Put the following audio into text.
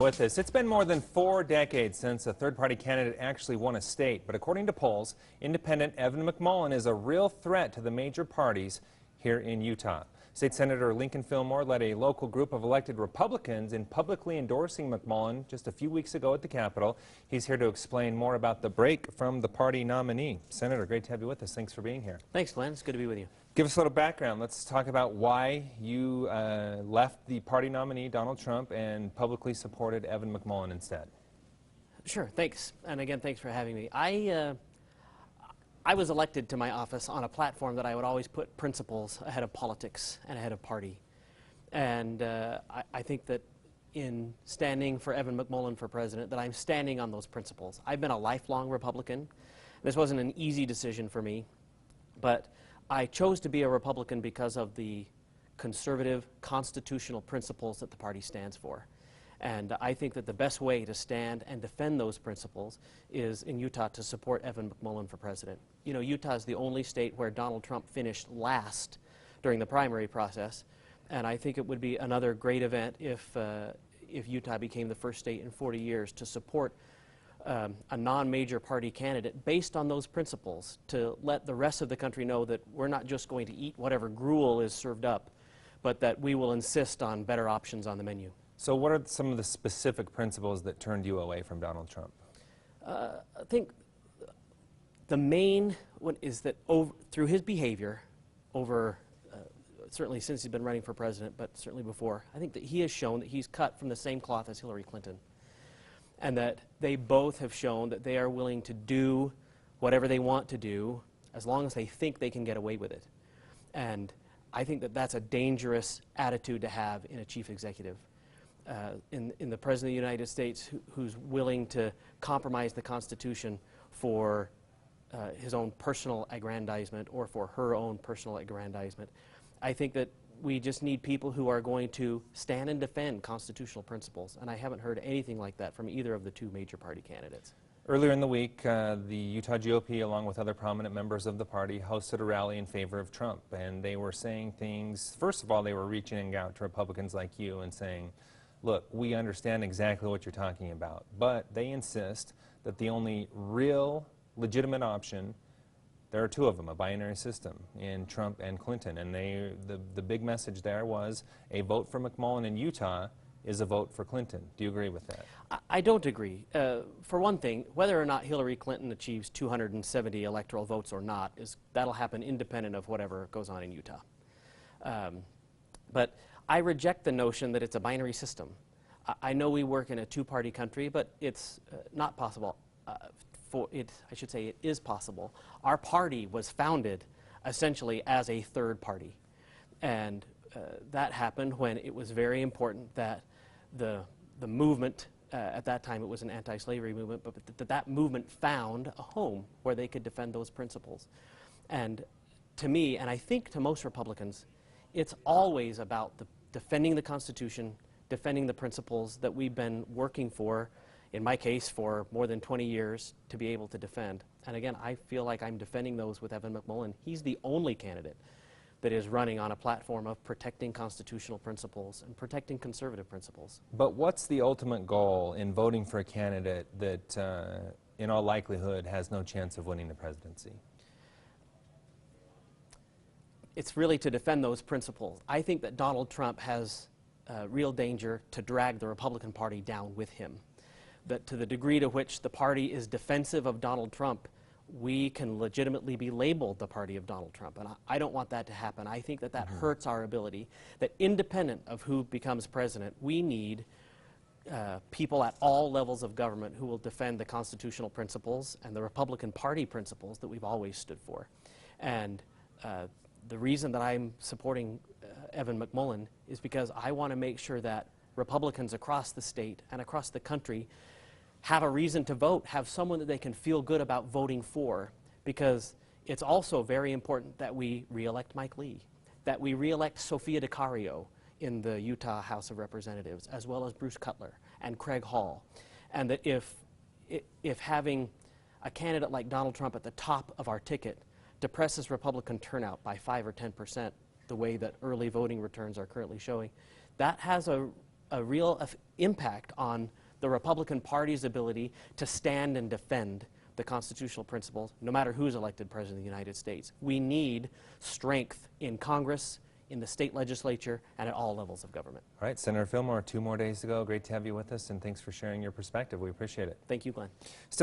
With this, it's been more than 4 decades since a third-party candidate actually won a state. But according to polls, independent Evan McMullin is a real threat to the major parties here in Utah. State Senator Lincoln Fillmore led a local group of elected Republicans in publicly endorsing McMullin just a few weeks ago at the Capitol. He's here to explain more about the break from the party nominee. Senator, great to have you with us. Thanks for being here. Thanks, Glenn. It's good to be with you. Give us a little background. Let's talk about why you left the party nominee, Donald Trump, and publicly supported Evan McMullin instead. Sure, thanks. And again, thanks for having me. I was elected to my office on a platform that I would always put principles ahead of politics and ahead of party. And I think that in standing for Evan McMullin for president, that I'm standing on those principles. I've been a lifelong Republican. This wasn't an easy decision for me, but I chose to be a Republican because of the conservative constitutional principles that the party stands for. And I think that the best way to stand and defend those principles is in Utah to support Evan McMullin for president. You know, Utah is the only state where Donald Trump finished last during the primary process, and I think it would be another great event if Utah became the first state in 40 years to support a non-major party candidate based on those principles, to let the rest of the country know that we're not just going to eat whatever gruel is served up, but that we will insist on better options on the menu. So what are some of the specific principles that turned you away from Donald Trump? I think the main one is that through his behavior over, certainly since he's been running for president, but certainly before, I think that he has shown that he's cut from the same cloth as Hillary Clinton, and that they both have shown that they are willing to do whatever they want to do as long as they think they can get away with it. And I think that that's a dangerous attitude to have in a chief executive. In the President of the United States who's willing to compromise the Constitution for his own personal aggrandizement or for her own personal aggrandizement. I think that we just need people who are going to stand and defend constitutional principles, and I haven't heard anything like that from either of the two major party candidates. Earlier in the week, the Utah GOP, along with other prominent members of the party, hosted a rally in favor of Trump, and they were saying things. First of all, they were reaching out to Republicans like you and saying, look, we understand exactly what you're talking about, but they insist that the only real legitimate option, there are two of them, a binary system in Trump and Clinton, and the big message there was a vote for McMullin in Utah is a vote for Clinton. Do you agree with that? I don't agree. For one thing, whether or not Hillary Clinton achieves 270 electoral votes or not, that'll happen independent of whatever goes on in Utah. But I reject the notion that it's a binary system. I know we work in a two-party country, but it's not possible. I should say it is possible. Our party was founded essentially as a third party. And that happened when it was very important that the movement, at that time it was an anti-slavery movement, but that movement found a home where they could defend those principles. And to me, and I think to most Republicans, it's always about defending the Constitution, defending the principles that we've been working for, in my case, for more than 20 years to be able to defend. And again, I feel like I'm defending those with Evan McMullin. He's the only candidate that is running on a platform of protecting constitutional principles and protecting conservative principles. But what's the ultimate goal in voting for a candidate that, in all likelihood, has no chance of winning the presidency? It's really to defend those principles. I think that Donald Trump has real danger to drag the Republican Party down with him. That to the degree to which the party is defensive of Donald Trump, we can legitimately be labeled the party of Donald Trump. And I don't want that to happen. I think that hurts our ability, that independent of who becomes president, we need people at all levels of government who will defend the constitutional principles and the Republican Party principles that we've always stood for. And the reason that I'm supporting Evan McMullin is because I want to make sure that Republicans across the state and across the country have a reason to vote, have someone that they can feel good about voting for, because it's also very important that we re-elect Mike Lee, that we re-elect Sophia DiCario in the Utah House of Representatives, as well as Bruce Cutler and Craig Hall, and that if having a candidate like Donald Trump at the top of our ticket depresses Republican turnout by 5 or 10%, the way that early voting returns are currently showing, that has a a real impact on the Republican Party's ability to stand and defend the constitutional principles, no matter who's elected President of the United States. We need strength in Congress, in the state legislature, and at all levels of government. All right, Senator Fillmore, 2 more days to go. Great to have you with us, and thanks for sharing your perspective. We appreciate it. Thank you, Glenn. Still